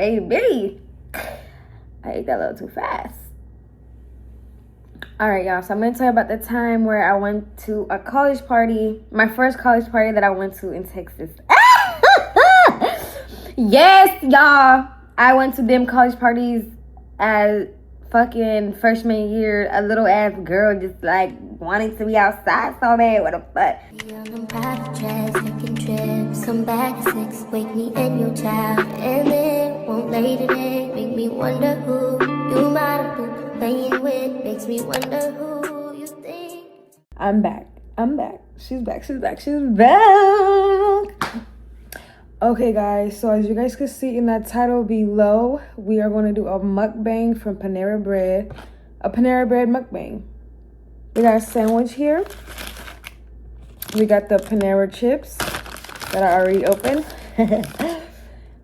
baby. I ate that a little too fast. All right, y'all. So I'm gonna tell you about the time where I went to a college party. My first college party that I went to in Texas. Yes, y'all. I went to them college parties as fucking freshman year. A little ass girl just like wanting to be outside so bad. What the fuck? On private jets, taking trips, come back at 6, wake me and your child, and then won't lay today, make me wonder who you might have been playing with, makes me wonder who you think. I'm back. She's back. She's back. Okay, guys. So as you guys can see in that title below, we are going to do a mukbang from Panera Bread. A Panera Bread mukbang. We got a sandwich here. We got the Panera chips that are already open.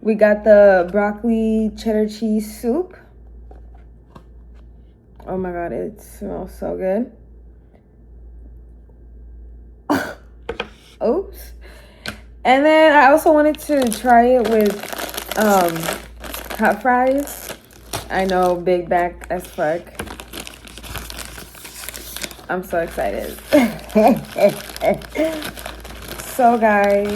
We got the broccoli cheddar cheese soup. Oh my god, it smells so good. Oops. And then I also wanted to try it with hot fries. I know, big back as fuck. I'm so excited. So guys,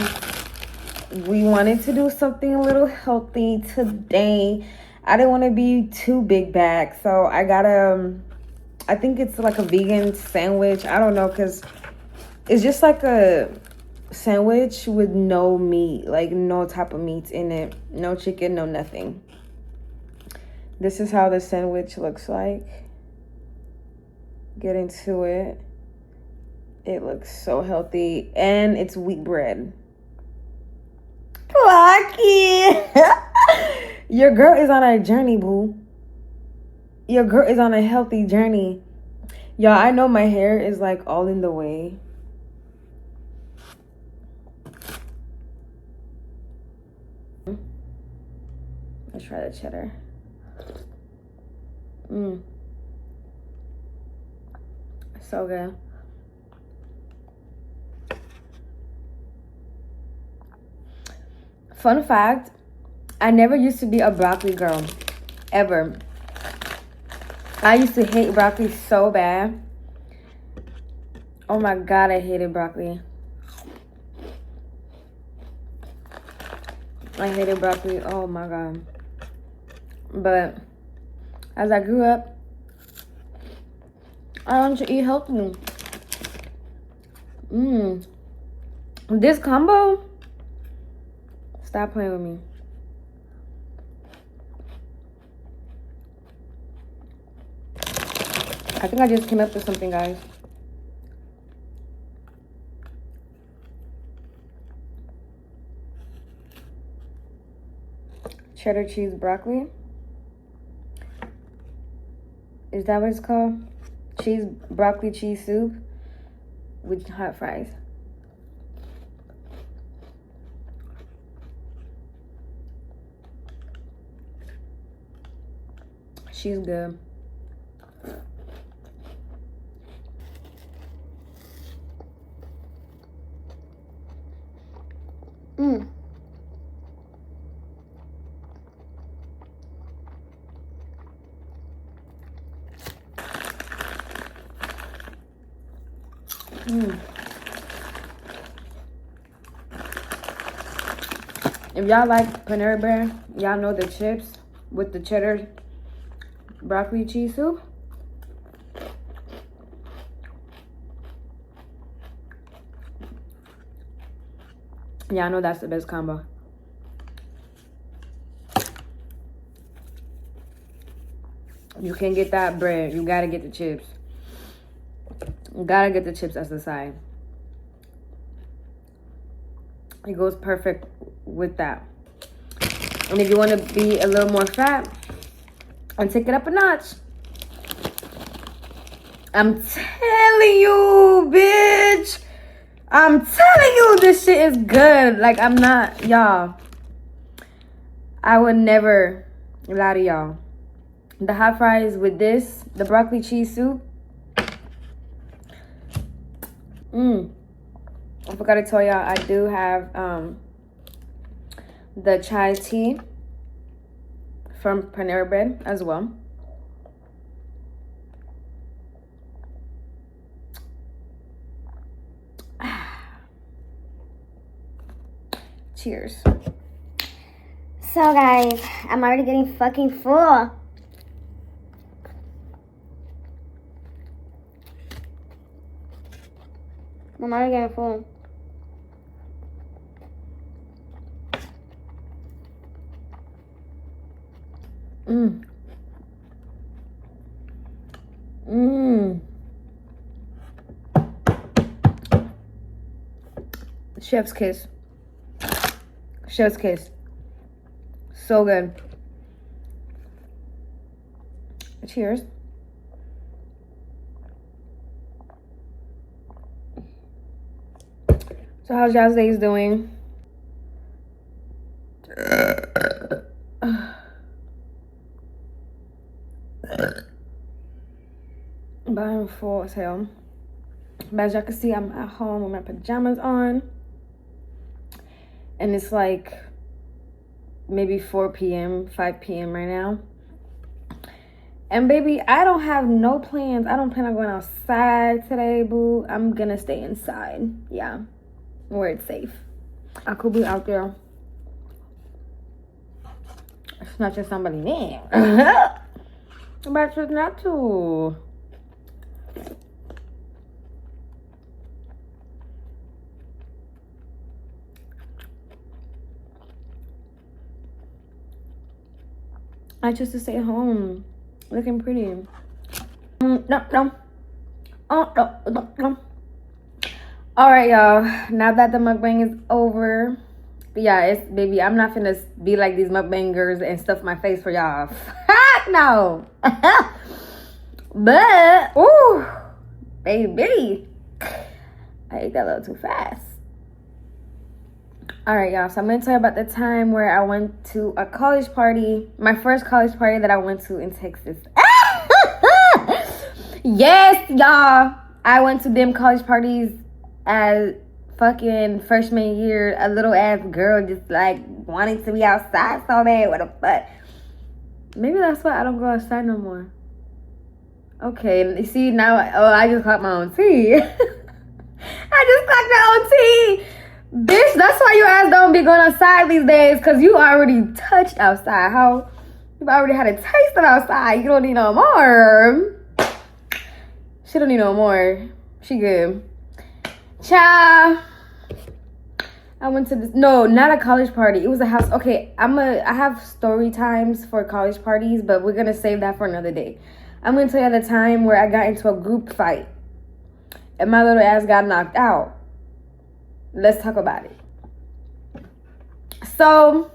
we wanted to do something a little healthy today. I didn't want to be too big back, so I got I think it's like a vegan sandwich. I don't know, because it's just like a sandwich with no meat, like no type of meat in it, no chicken, no nothing. This is how the sandwich looks like. Get into it. It looks so healthy, and it's wheat bread. Lucky. Your girl is on a journey, boo. Your girl is on a healthy journey. Y'all, I know my hair is like all in the way. Let's try the cheddar. So good. Fun fact, I never used to be a broccoli girl, ever. I used to hate broccoli so bad. Oh my god, I hated broccoli. I hated broccoli, oh my god. But as I grew up, I want to eat healthy. This combo, stop playing with me. I think I just came up with something, guys. Cheddar cheese broccoli. Is that what it's called? Broccoli cheese soup with hot fries. She's good. If y'all like Panera Bread, y'all know the chips with the cheddar broccoli cheese soup. Y'all know that's the best combo. You can't get that bread. You gotta get the chips. You gotta get the chips as the side. It goes perfect with that. And if you want to be a little more fat and take it up a notch, I'm telling you, bitch. I'm telling you, this shit is good. Like, I'm not, y'all. I would never lie to y'all. The hot fries with this, the broccoli cheese soup. I forgot to tell y'all, I do have the chai tea. from Panera Bread as well. Cheers. So guys, I'm already getting fucking full. I'm already getting full. Chef's kiss. Chef's kiss. So good. Cheers. So how's y'all's days doing? But I'm full as hell. But as y'all can see, I'm at home with my pajamas on. And it's like maybe 4 p.m., 5 p.m. right now. And baby, I don't have no plans. I don't plan on going outside today, boo. I'm gonna stay inside. Yeah, where it's safe. I could be out there snatching somebody's name. But I choose not to. I choose to stay home, looking pretty. No. Oh, no. All right, y'all. Now that the mukbang is over, yeah, it's baby. I'm not finna be like these mukbangers and stuff my face for y'all. Fuck no. But ooh, baby, I ate that a little too fast. All right, y'all, so I'm gonna tell you about the time where I went to a college party, my first college party that I went to in Texas. Yes, y'all, I went to them college parties as fucking freshman year, a little ass girl just like wanting to be outside so bad. What the fuck? Maybe that's why I don't go outside no more. Okay, you see now, I just clocked my own tea. I just clocked my own tea. Bitch, that's why you ass don't be going outside these days, because you already touched outside. How? You've already had a taste of outside. You don't need no more. She don't need no more. She good. Ciao. I went to this, no, not a college party. It was a house. Okay, I have story times for college parties, but we're going to save that for another day. I'm going to tell you the time where I got into a group fight and my little ass got knocked out. Let's talk about it. So,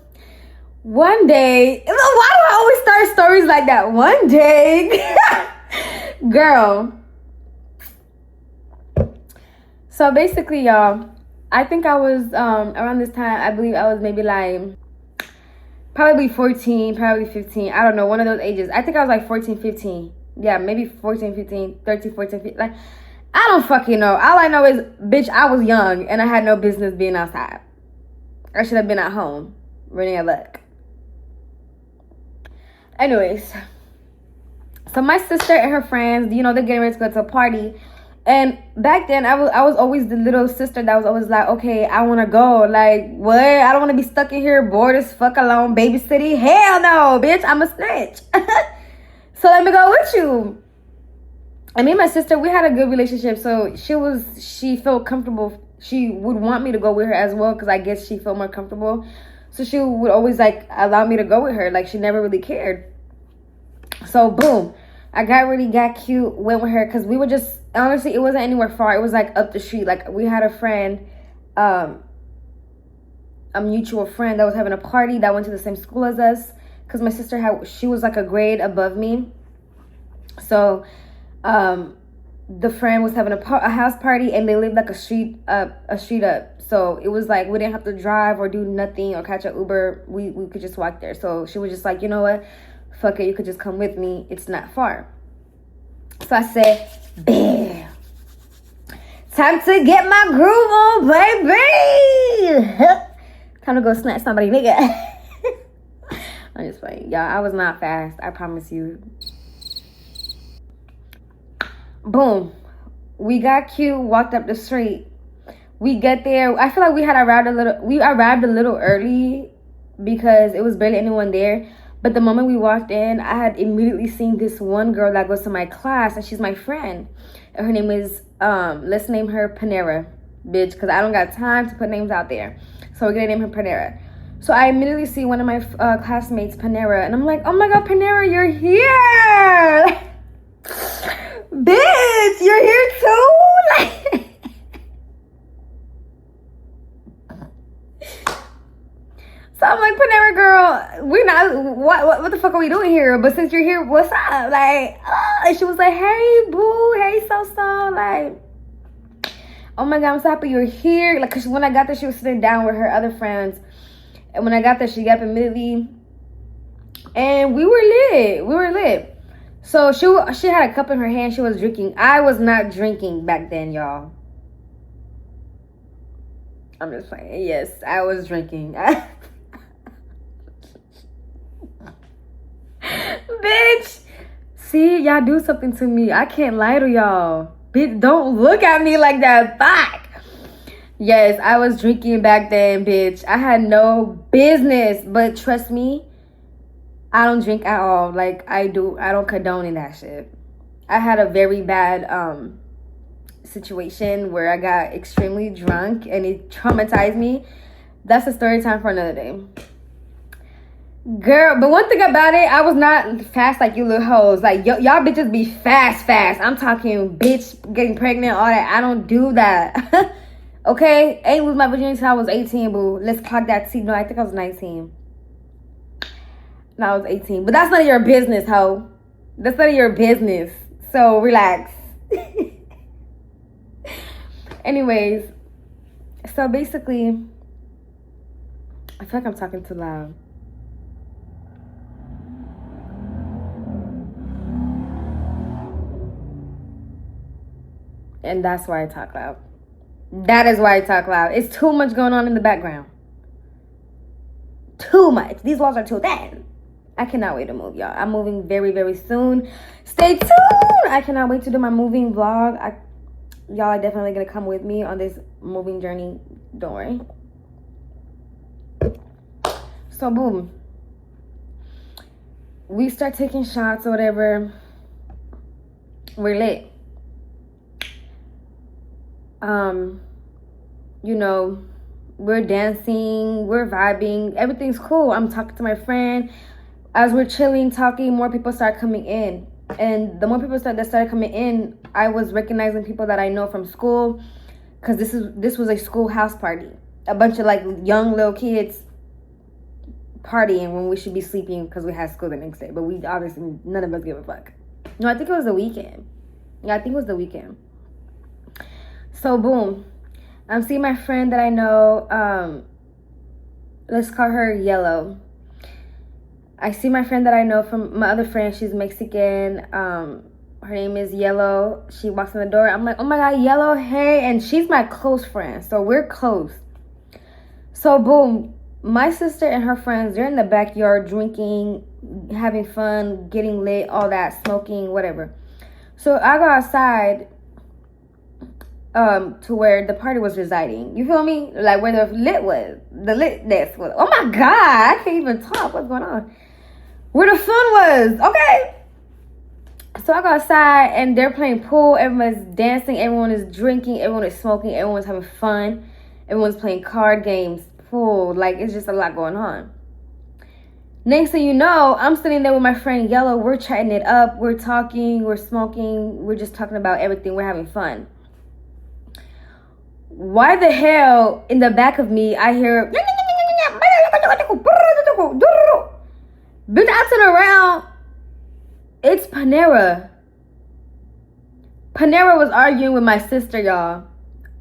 one day, why do I always start stories like that? One day, girl. So basically, y'all, I think I was, around this time, I believe I was maybe like, probably 14, probably 15. I don't know, one of those ages. I think I was like 14, 15. Yeah, maybe 14, 15, 13, 14, 15. Like, I don't fucking know. All I know is, bitch, I was young and I had no business being outside. I should have been at home, running a luck. Anyways, so my sister and her friends, you know, they're getting ready to go to a party. And back then, I was always the little sister that was always like, okay, I want to go. Like, what? I don't want to be stuck in here bored as fuck alone babysitting. Hell no, bitch, I'm a snitch. So let me go with you. And me and my sister, we had a good relationship. So she felt comfortable. She would want me to go with her as well, because I guess she felt more comfortable. So she would always like allow me to go with her. Like, she never really cared. So boom, I got cute, went with her, because we were just, honestly, it wasn't anywhere far. It was like up the street. Like, we had a friend, a mutual friend that was having a party that went to the same school as us, because my sister she was like a grade above me. So the friend was having a house party, and they lived like a street up. So it was like we didn't have to drive or do nothing or catch an Uber. We could just walk there. So she was just like, you know what, fuck it, you could just come with me, it's not far. So I said, bam, time to get my groove on, baby. Time to go snatch somebody, nigga. I'm just playing. Y'all, I was not fast. I promise you. Boom. We got cute, walked up the street. We get there. I feel like we arrived a little early because it was barely anyone there. But the moment we walked in, I had immediately seen this one girl that goes to my class, and she's my friend. And her name is, let's name her Panera, bitch, because I don't got time to put names out there. So we're going to name her Panera. So I immediately see one of my classmates, Panera, and I'm like, oh my God, Panera, you're here. Bitch, you're here too? So I'm like, Panera girl, we're not, what the fuck are we doing here? But since you're here, what's up? Like, and she was like, hey, boo, hey, so, like, oh my God, I'm so happy you're here. Like, cause when I got there, she was sitting down with her other friends. And when I got there, she got up immediately. And we were lit. So she had a cup in her hand. She was drinking. I was not drinking back then, y'all. I'm just playing. Yes, I was drinking. Bitch. See, y'all do something to me. I can't lie to y'all. Bitch, don't look at me like that. Fuck. Yes, I was drinking back then, bitch. I had no business. But trust me, I don't drink at all. Like, I don't condone in that shit. I had a very bad situation where I got extremely drunk and it traumatized me. That's a story time for another day. Girl, but one thing about it, I was not fast like you little hoes. Like, y'all bitches be fast. I'm talking bitch getting pregnant, all that. I don't do that. Okay? Ain't lose my virginity until I was 18, boo. Let's clock that T. No, I think I was 19. No, I was 18. But that's none of your business, ho. That's none of your business. So, relax. Anyways. So, basically, I feel like I'm talking too loud. And that's why I talk loud. That is why I talk loud. It's too much going on in the background. Too much. These walls are too thin. I cannot wait to move, y'all. I'm moving very, very soon. Stay tuned. I cannot wait to do my moving vlog. Y'all are definitely going to come with me on this moving journey. Don't worry. So, boom. We start taking shots or whatever. We're lit. You know, we're dancing, we're vibing, everything's cool. I'm talking to my friend. As we're chilling, talking, more people start coming in. And the more people that started coming in, I was recognizing people that I know from school. Because this was a school house party. A bunch of like young little kids partying when we should be sleeping because we had school the next day. But we obviously, none of us give a fuck. No, I think it was the weekend. Yeah, I think it was the weekend. So, boom. I'm seeing my friend that I know. Let's call her Yellow. I see my friend that I know from my other friend. She's Mexican. Her name is Yellow. She walks in the door. I'm like, oh my God, Yellow, hey. And she's my close friend. So, we're close. So, boom. My sister and her friends, they're in the backyard drinking, having fun, getting lit, all that, smoking, whatever. So, I go outside to where the party was residing. You feel me? Like where the lit desk was. Oh my God, I can't even talk. What's going on? Where the fun was. Okay. So I go outside and they're playing pool. Everyone's dancing. Everyone is drinking. Everyone is smoking. Everyone's having fun. Everyone's playing card games. Pool. Like, it's just a lot going on. Next thing you know, I'm sitting there with my friend Yellow. We're chatting it up. We're talking. We're smoking. We're just talking about everything. We're having fun. Why the hell in the back of me I hear bitch, I turn around, it's Panera. Panera was arguing with my sister, y'all.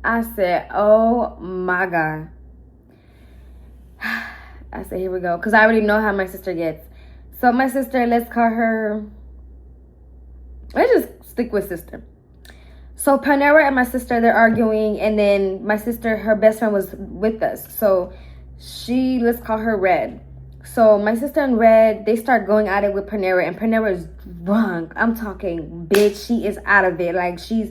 I said, oh my God. I said, here we go. Because I already know how my sister gets. So my sister, let's call her, let's just stick with sister. So Panera and my sister, they're arguing, and then my sister, her best friend was with us. So let's call her Red. So my sister and Red, they start going at it with Panera, and Panera is drunk. I'm talking, bitch, she is out of it. Like, she's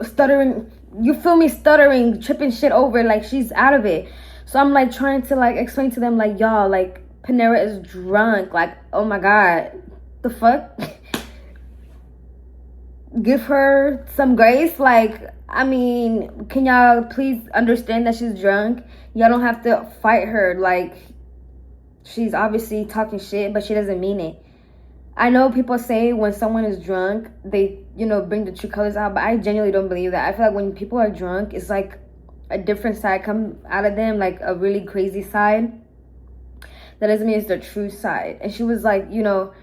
stuttering. You feel me? Stuttering, tripping shit over. Like, she's out of it. So I'm like trying to like explain to them, like, y'all, like, Panera is drunk. Like, oh my god, the fuck. Give her some grace. Like, I mean, can y'all please understand that she's drunk? Y'all don't have to fight her. Like, she's obviously talking shit, but she doesn't mean it. I know people say when someone is drunk, they, you know, bring the true colors out, but I genuinely don't believe that. I feel like when people are drunk, it's like a different side come out of them, like a really crazy side. That doesn't mean it's the true side. And she was like, you know,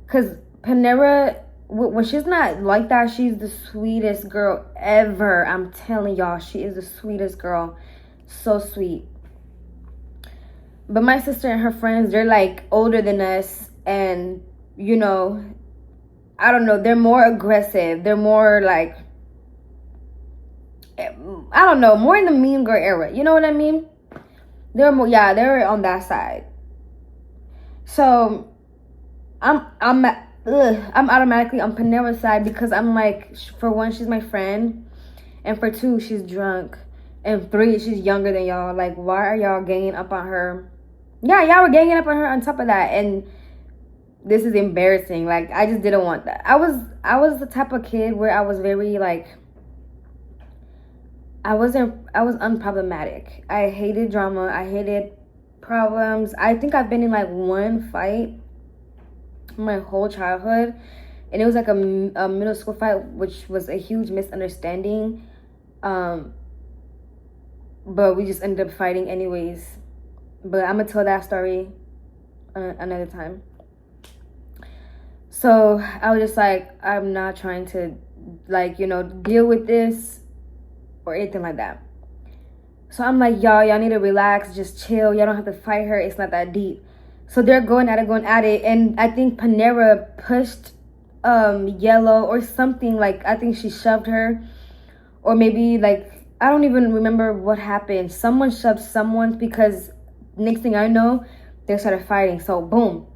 because Panera, when she's not like that, she's the sweetest girl ever. I'm telling y'all, she is the sweetest girl. So sweet. But my sister and her friends, they're like older than us, and you know, I don't know, they're more aggressive. They're more like, I don't know, more in the mean girl era. You know what I mean? They're more, yeah, they're on that side. So I'm automatically on Panera's side, because I'm like, for one, she's my friend, and for two, she's drunk, and three, she's younger than y'all. Like, why are y'all ganging up on her? Yeah, y'all were ganging up on her on top of that, and this is embarrassing. Like, I just didn't want that. I was the type of kid where I was very like, I was unproblematic. I hated drama. I hated problems. I think I've been in like one fight my whole childhood, and it was like a middle school fight, which was a huge misunderstanding, but we just ended up fighting anyways. But I'm gonna tell that story another time. So I was just like, I'm not trying to, like, you know, deal with this or anything like that. So I'm like, y'all need to relax, just chill. Y'all don't have to fight her. It's not that deep. So they're going at it. And I think Panera pushed Yellow or something. Like, I think she shoved her. Or maybe, like, I don't even remember what happened. Someone shoved someone, because next thing I know, they started fighting. So, boom.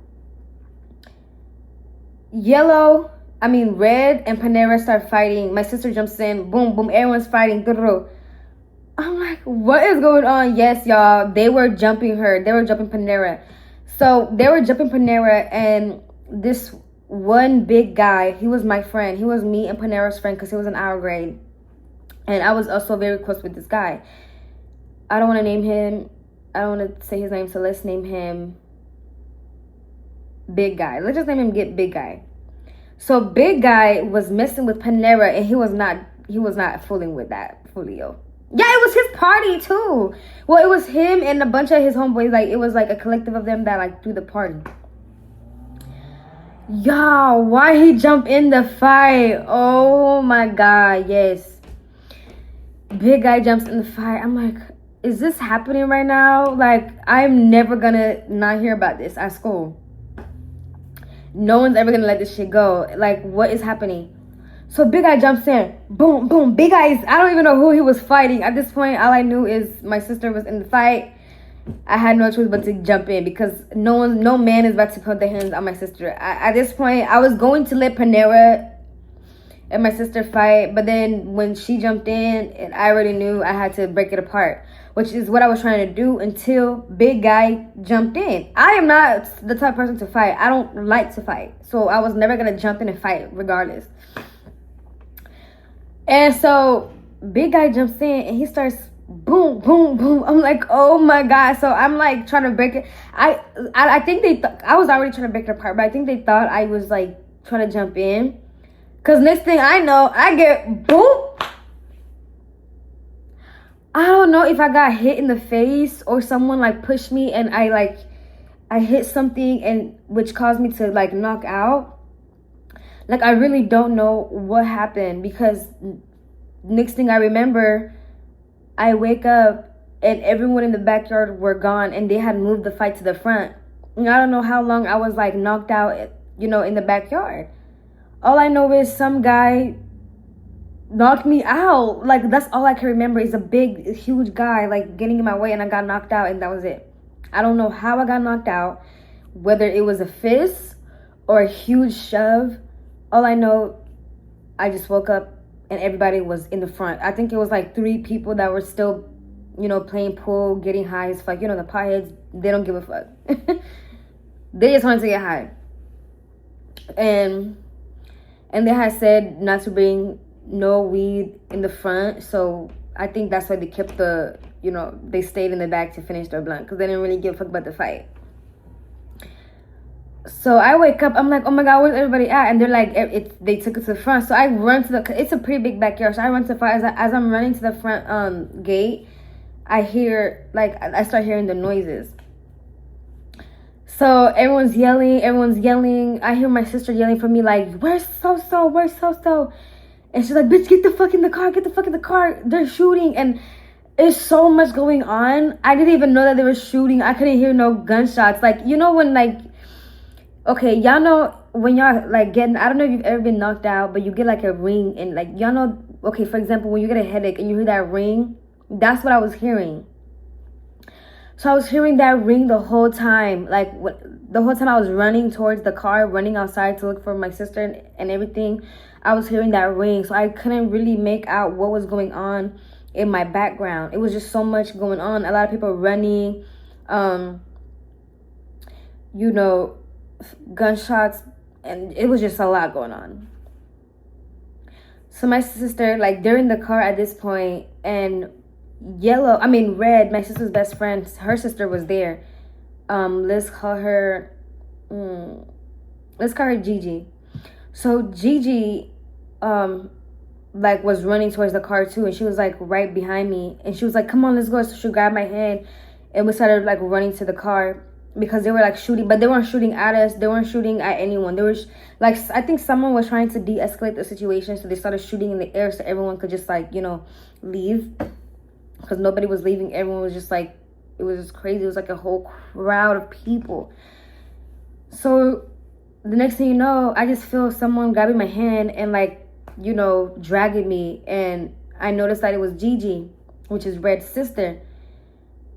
Red and Panera start fighting. My sister jumps in. Boom, boom. Everyone's fighting. I'm like, what is going on? Yes, y'all. They were jumping her. They were jumping Panera. So they were jumping Panera, and this one big guy, he was my friend. He was me and Panera's friend, because he was in our grade. And I was also very close with this guy. I don't want to name him. I don't want to say his name, so let's name him Big Guy. Let's just name him Big Guy. So Big Guy was messing with Panera, and he was not fooling with that, Fulio. Yeah, it was his party too. Well, it was him and a bunch of his homeboys. Like, it was like a collective of them that like threw the party. Y'all, why he jump in the fight? Oh my god, yes. Big Guy jumps in the fight. I'm like, is this happening right now? Like, I'm never gonna not hear about this at school. No one's ever gonna let this shit go. Like, what is happening? So Big Guy jumps in. Boom, boom. Big Guy, I don't even know who he was fighting. At this point, all I knew is my sister was in the fight. I had no choice but to jump in, because no man is about to put their hands on my sister. At this point, I was going to let Panera and my sister fight, but then when she jumped in, and I already knew I had to break it apart, which is what I was trying to do until Big Guy jumped in. I am not the type of person to fight. I don't like to fight. So I was never going to jump in and fight regardless. And so Big Guy jumps in, and he starts boom, boom, boom. I'm like, oh my god. So I'm like trying to break it. I think I was already trying to break it apart, but I think they thought I was like trying to jump in. Because next thing I know, I get boom. I don't know if I got hit in the face or someone like pushed me, and I hit something, and which caused me to like knock out. Like, I really don't know what happened, because next thing I remember, I wake up and everyone in the backyard were gone, and they had moved the fight to the front. And I don't know how long I was like knocked out, in the backyard. All I know is some guy knocked me out. Like, that's all I can remember is a big, huge guy, like, getting in my way, and I got knocked out, and that was it. I don't know how I got knocked out, whether it was a fist or a huge shove. All I know, I just woke up, and everybody was in the front. I think it was, like, 3 people that were still, playing pool, getting high as fuck. The potheads, they don't give a fuck. They just wanted to get high. And they had said not to bring no weed in the front, so I think that's why they kept they stayed in the back to finish their blunt, because they didn't really give a fuck about the fight. So I wake up, I'm like, oh my god, where's everybody at? And they're like, they took it to the front. So I run to it's a pretty big backyard, so I run to the front. As I'm running to the front gate, I hear, I start hearing the noises. So everyone's yelling. I hear my sister yelling for me, like, where's so-so? Where's so-so? And she's like, bitch, get the fuck in the car. They're shooting. And there's so much going on. I didn't even know that they were shooting. I couldn't hear no gunshots. Like, when, okay, y'all know when y'all, getting, I don't know if you've ever been knocked out, but you get, a ring. And, y'all know, okay, for example, when you get a headache and you hear that ring, that's what I was hearing. So I was hearing that ring the whole time. The whole time I was running towards the car, running outside to look for my sister and everything, I was hearing that ring. So I couldn't really make out what was going on in my background. It was just so much going on. A lot of people running, gunshots, and it was just a lot going on. So my sister, they're in the car at this point, and Red, my sister's best friend, her sister was there. Let's call her Gigi. So Gigi, was running towards the car too, and she was right behind me, and she was like, come on, let's go. So she grabbed my hand, and we started running to the car, because they were shooting, but they weren't shooting at us. They weren't shooting at anyone. They were I think someone was trying to de-escalate the situation, so they started shooting in the air so everyone could just leave. Because nobody was leaving. Everyone was just it was just crazy. It was a whole crowd of people. So the next thing you know, I just feel someone grabbing my hand and dragging me. And I noticed that it was Gigi, which is Red's sister.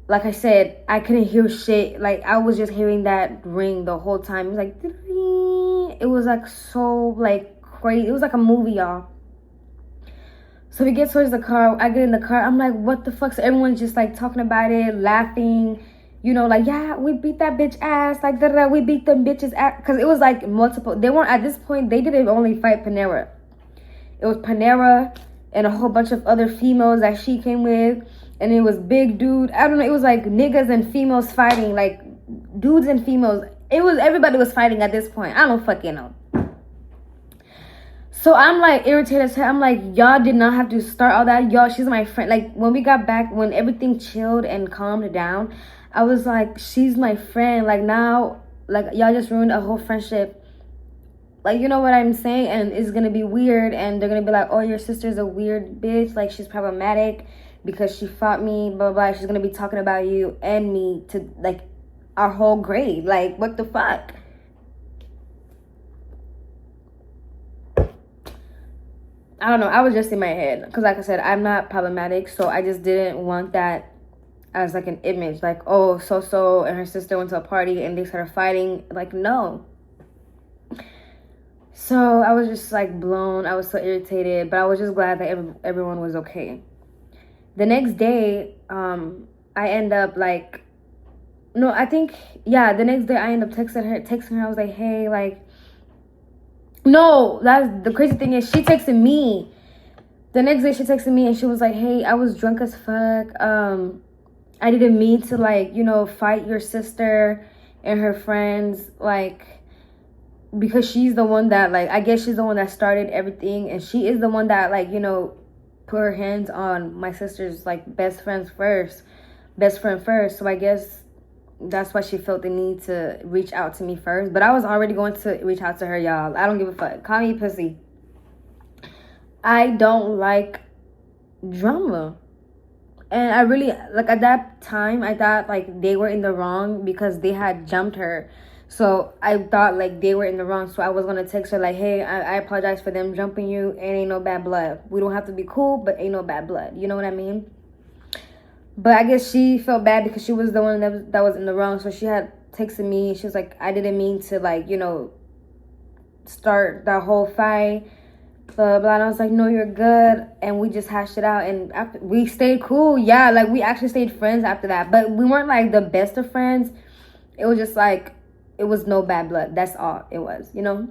Like I said, I couldn't hear shit. I was just hearing that ring the whole time. It was it was so crazy. It was like a movie, y'all. So we get towards the car. I get in the car. I'm like, what the fuck? So everyone's just talking about it, laughing. Yeah, we beat that bitch ass. We beat them bitches ass. Because it was multiple. They weren't, at this point, they didn't only fight Panera. It was Panera and a whole bunch of other females that she came with. And it was big dude. I don't know. It was niggas and females fighting. Dudes and females. Everybody was fighting at this point. I don't fucking know. So I'm irritated as hell. I'm like, y'all did not have to start all that. Y'all, she's my friend. When we got back, when everything chilled and calmed down, I was like, she's my friend. Now, y'all just ruined a whole friendship. You know what I'm saying? And it's gonna be weird. And they're gonna be like, oh, your sister's a weird bitch. She's problematic because she fought me, blah, blah. She's gonna be talking about you and me to, our whole grade. What the fuck? I don't know. I was just in my head. Because like I said, I'm not problematic. So I just didn't want that as an image. Oh, so and her sister went to a party and they started fighting. No. So I was just blown. I was so irritated. But I was just glad that everyone was okay. The next day, I end up the next day I end up texting her. I was like, hey, no, that's the crazy thing is she texted me. The next day she texted me and she was like, hey, I was drunk as fuck. I didn't mean to fight your sister and her friends, because she's the one that I guess she's the one that started everything, and she is the one that put her hands on my sister's best friend first. So I guess that's why she felt the need to reach out to me first. But I was already going to reach out to her, y'all. I don't give a fuck. Call me pussy. I don't like drama. And I really, at that time, I thought, they were in the wrong because they had jumped her. So I thought like they were in the wrong. So I was gonna text her like, hey, I apologize for them jumping you. It ain't no bad blood. We don't have to be cool, but ain't no bad blood. You know what I mean? But I guess she felt bad because she was the one that was in the wrong. So she had texted me. She was like, I didn't mean to, like, you know, start that whole fight. Blah, blah. And I was like, no, you're good. And we just hashed it out. And after, we stayed cool. Yeah, like, we actually stayed friends after that. But we weren't, like, the best of friends. It was just, like, it was no bad blood. That's all it was, you know?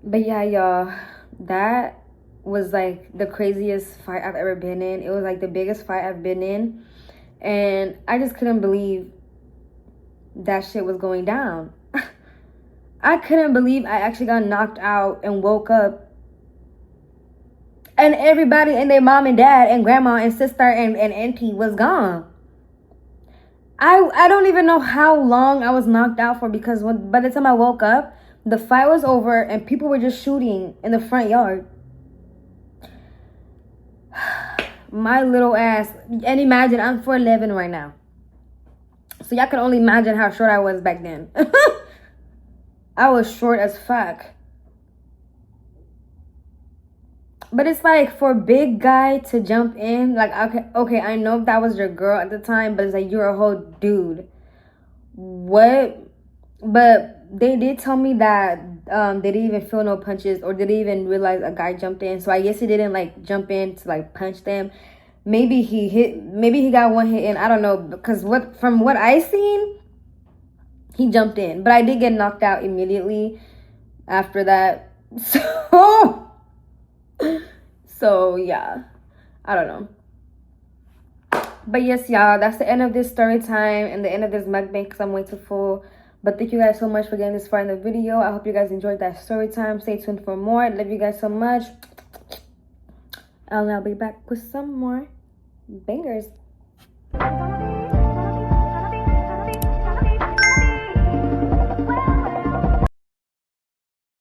But, yeah, y'all, that was like the craziest fight I've ever been in. It was like the biggest fight I've been in, and I just couldn't believe that shit was going down. I couldn't believe I actually got knocked out and woke up and everybody and their mom and dad and grandma and sister and auntie was gone. I don't even know how long I was knocked out for, because by the time I woke up, the fight was over and people were just shooting in the front yard. My little ass. And imagine, I'm 4'11" right now. So y'all can only imagine how short I was back then. I was short as fuck. But it's like, for a big guy to jump in, like, okay, I know that was your girl at the time, but it's like, you're a whole dude. What? But they did tell me that they didn't even feel no punches, or they didn't even realize a guy jumped in. So I guess he didn't like jump in to like punch them. Maybe he got one hit in. I don't know, because from what I seen, he jumped in. But I did get knocked out immediately after that. So yeah, I don't know. But yes, y'all, that's the end of this story time and the end of this mukbang, because I'm way too full. But thank you guys so much for getting this far in the video. I hope you guys enjoyed that story time. Stay tuned for more. I love you guys so much. I'll now be back with some more bangers.